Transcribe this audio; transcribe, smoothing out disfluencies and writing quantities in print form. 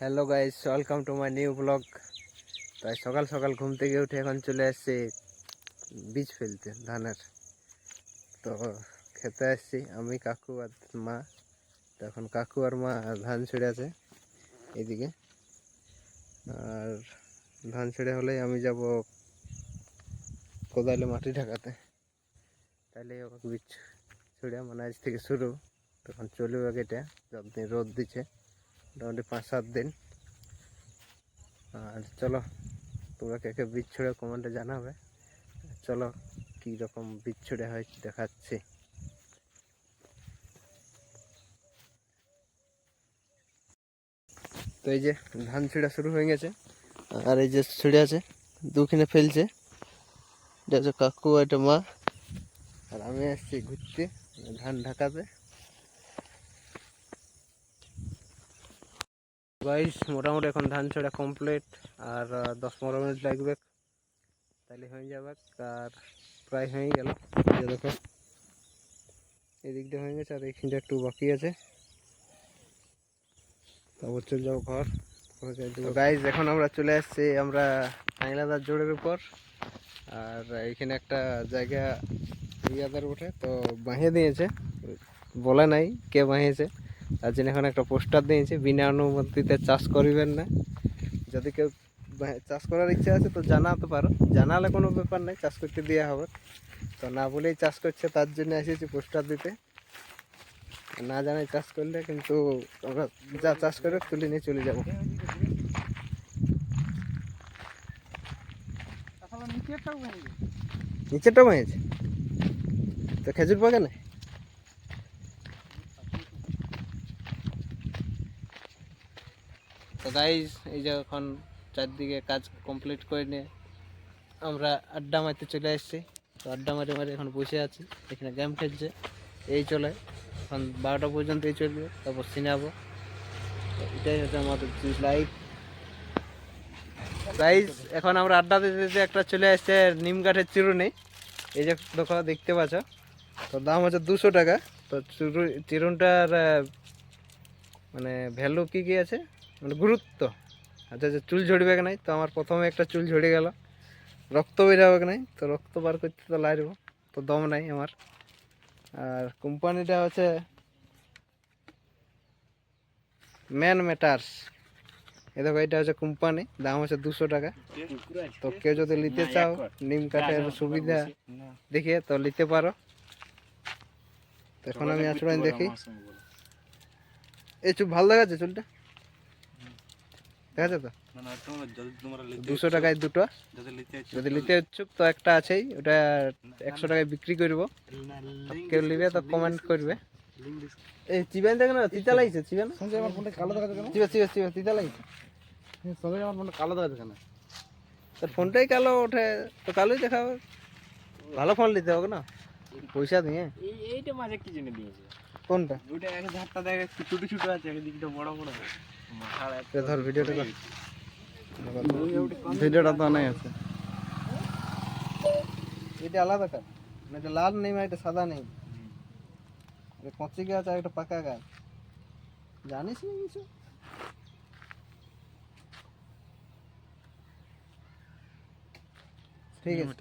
Hello guys, welcome to my new blog. তাই সকাল সকাল ঘুম থেকে উঠে এখন চলে আসছি বীজ ফেলতে ধানের। তো খেতে আসছি আমি, কাকু আর মা। তো এখন কাকু আর মা ধান ছেড়ে আছে এদিকে, আর ধান ছেড়ে হলেই আমি যাব কোদালে মাটি ঢাকাতে। তাইলে বীজ ছেড়ে মানে আজ থেকে শুরু, তখন চলবে এটা যতদিন রোদ দিচ্ছে, মোটামুটি 5-7 দিন। আর চলো, তোমরা কে কে বীজ ছড়ে কমেন্টে জানাবে। চলো কি রকম বীজ ছড়ে হয় দেখাচ্ছি। তো এই যে ধান ছিঁড়া শুরু হয়ে গেছে, আর এই যে ছিঁড়ে আছে দুখানে ফেলছে। এটা হচ্ছে কাকু, এটা মা, আর আমি আসছি ঘুরতে ধান ঢাকাতে। গাইস মোটামুটি এখন ধান ছেঁড়া কমপ্লিট, আর 10-15 মিনিট লাগবে, তাহলে হয়ে যাবে। আর প্রায় হয়ে গেল, দেখো এদিকটা হয়ে গেছে, আর এইখানটা একটু বাকি আছে। তারপর চলে যাবো ঘর। গাইস এখন আমরা চলে আসছি আমরা আইলাদার জোড়ের উপর, আর এইখানে একটা জায়গা ইয়াদের উঠে তো বাঁধিয়ে দিয়েছে, বলে নাই কে বাঁধিয়েছে, তার জন্য এখন একটা পোস্টার দিয়েছে, বিনা অনুমতিতে চাষ করিবেন না। যদি কেউ চাষ করার ইচ্ছা আছে তো জানাতে পারো, জানালে কোনো ব্যাপার নেই, চাষ করতে দেওয়া হবে। তো না বলেই চাষ করছে, তার জন্য এসেছি পোস্টার দিতে। না জানাই চাষ করলে কিন্তু আমরা যা চাষ করে তুলে নিয়ে চলে যাবো। নিচেরটাও বানিয়েছে তো খেজুর বাগানে। তো গাইজ এই যে এখন চারদিকে কাজ কমপ্লিট করে নিয়ে আমরা আড্ডা মারতে চলে এসেছি। তো আড্ডা মারে মারে এখন বসে আছি, এখানে গেম খেলছে। এই চলে এখন 12টা পর্যন্ত এই চলবে, তারপর সিনাবো। এটাই হচ্ছে আমাদের লাইফ। গাইজ এখন আমরা আড্ডা দিতে দিতে একটা চলে আসছে নিম কাঠের চিরুনি। এই যে দেখো দেখতে পাচ্ছ, তো দাম হচ্ছে 200 টাকা। তো চিরুনটার মানে ভ্যালু কি কি আছে, মানে গুরুত্ব। আচ্ছা যে চুল ঝড়বে নাই, তো আমার প্রথমে একটা চুল ঝরে গেল, রক্ত বেরোবে নাই, তো রক্ত বার করতে তো লাগবো, তো দম নাই আমার। আর কোম্পানিটা হচ্ছে ম্যান ম্যাটার্স। এ দেখো এটা হচ্ছে কোম্পানি, দাম হচ্ছে 200 টাকা। তো কেউ যদি নিতে চাও নিম কাঠের সুবিধা দেখিয়ে তো নিতে পারো। এখন আমি আচরণ দেখি, এই চুল ভালো দেখাচ্ছে, চুলটা দেখা যাচ্ছে তো 200 টাকায় দুটো। যদি নিতে ইচ্ছুক তো একটা আছেই, ওটা 100 টাকায় বিক্রি করবো। কেউ নিবে তো কমেন্ট করবে। এই চিবেন দেখে না, তিতা লাগছে চিবেন, আমার ফোনটা কালো দেখাচ্ছে কেন? চিবে চিবে চিবে তিতা লাগছে সঙ্গে, আমার ফোনটা কালো দেখাচ্ছে কেন? তোর ফোনটাই কালো ওঠে তো কালোই দেখাবে। ভালো ফোন নিতে হবে না পয়সা দিয়ে। এইটা মাঝে কি জন্য দিয়েছে? কোনটা? ওইটা এক ধারটা দেখ একটু ছোট ছোট আছে, একদিকটা বড় বড় আছে। ধর ভিডিওটা কর, ভিডিওটা তো নাই আছে। এটা আলাদা কাজ, এটা লাল নেই, এটা সাদা নেই, কচি গাছ আর একটা পাকা গাছ, জানিস না কিছু? ঠিক আছে।